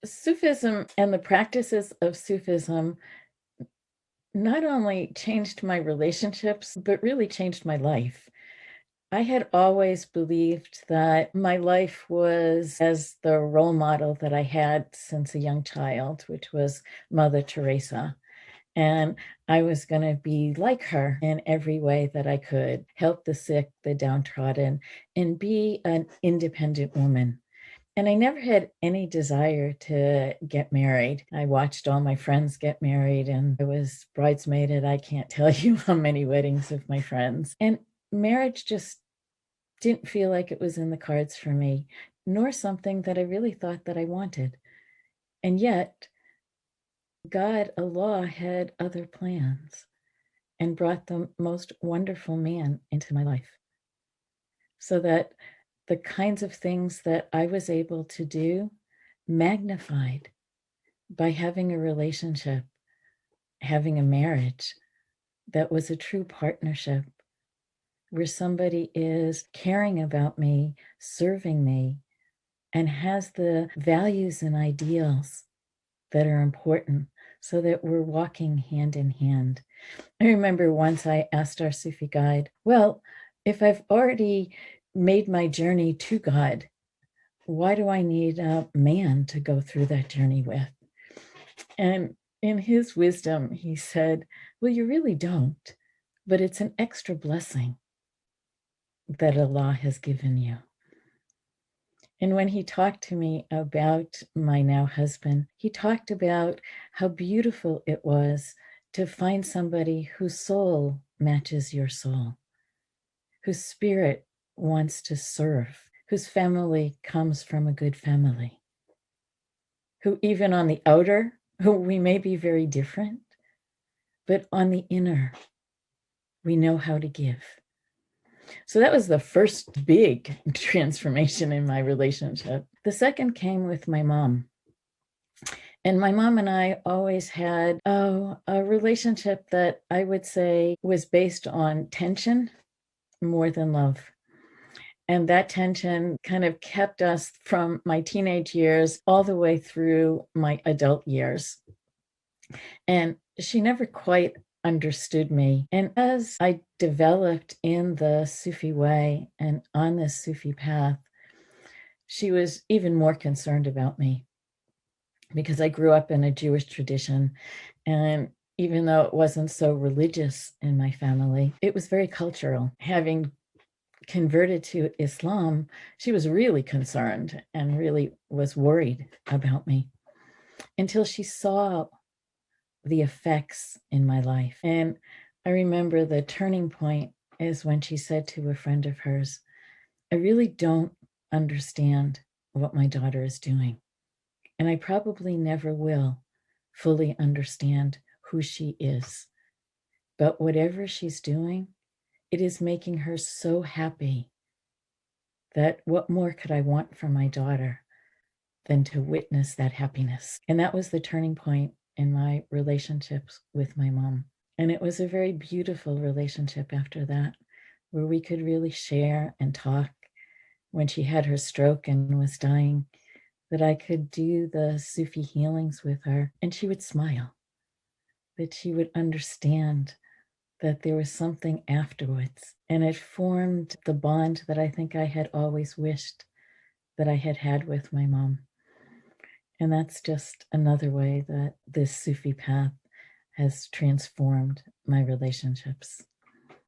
Sufism and the practices of Sufism not only changed my relationships, but really changed my life. I had always believed that my life was as the role model that I had since a young child, which was Mother Teresa. And I was going to be like her in every way that I could, help the sick, the downtrodden, and be an independent woman. And I never had any desire to get married. I watched all my friends get married, and I was bridesmaid at I can't tell you how many weddings of my friends. And marriage just didn't feel like it was in the cards for me, nor something that I really thought that I wanted. And yet, God, Allah, had other plans and brought the most wonderful man into my life so that the kinds of things that I was able to do magnified by having a relationship, having a marriage that was a true partnership where somebody is caring about me, serving me, and has the values and ideals that are important so that we're walking hand in hand. I remember once I asked our Sufi guide, well, if I've already made my journey to God, why do I need a man to go through that journey with? And in his wisdom, he said, well, you really don't, but it's an extra blessing that Allah has given you. And when he talked to me about my now husband, he talked about how beautiful it was to find somebody whose soul matches your soul, whose spirit wants to serve, whose family comes from a good family, who even on the outer, who we may be very different, but on the inner, we know how to give. So that was the first big transformation in my relationship. The second came with my mom. And my mom and I always had a relationship that I would say was based on tension more than love. And that tension kind of kept us from my teenage years all the way through my adult years. And she never quite understood me. And as I developed in the Sufi way and on this Sufi path, she was even more concerned about me because I grew up in a Jewish tradition. And even though it wasn't so religious in my family, it was very cultural. Having converted to Islam, she was really concerned and really was worried about me until she saw the effects in my life. And I remember the turning point is when she said to a friend of hers, I really don't understand what my daughter is doing. And I probably never will fully understand who she is. But whatever she's doing, it is making her so happy that what more could I want from my daughter than to witness that happiness? And that was the turning point in my relationships with my mom. And it was a very beautiful relationship after that, where we could really share and talk. When she had her stroke and was dying, that I could do the Sufi healings with her, and she would smile, that she would understand that there was something afterwards. And it formed the bond that I think I had always wished that I had had with my mom. And that's just another way that this Sufi path has transformed my relationships.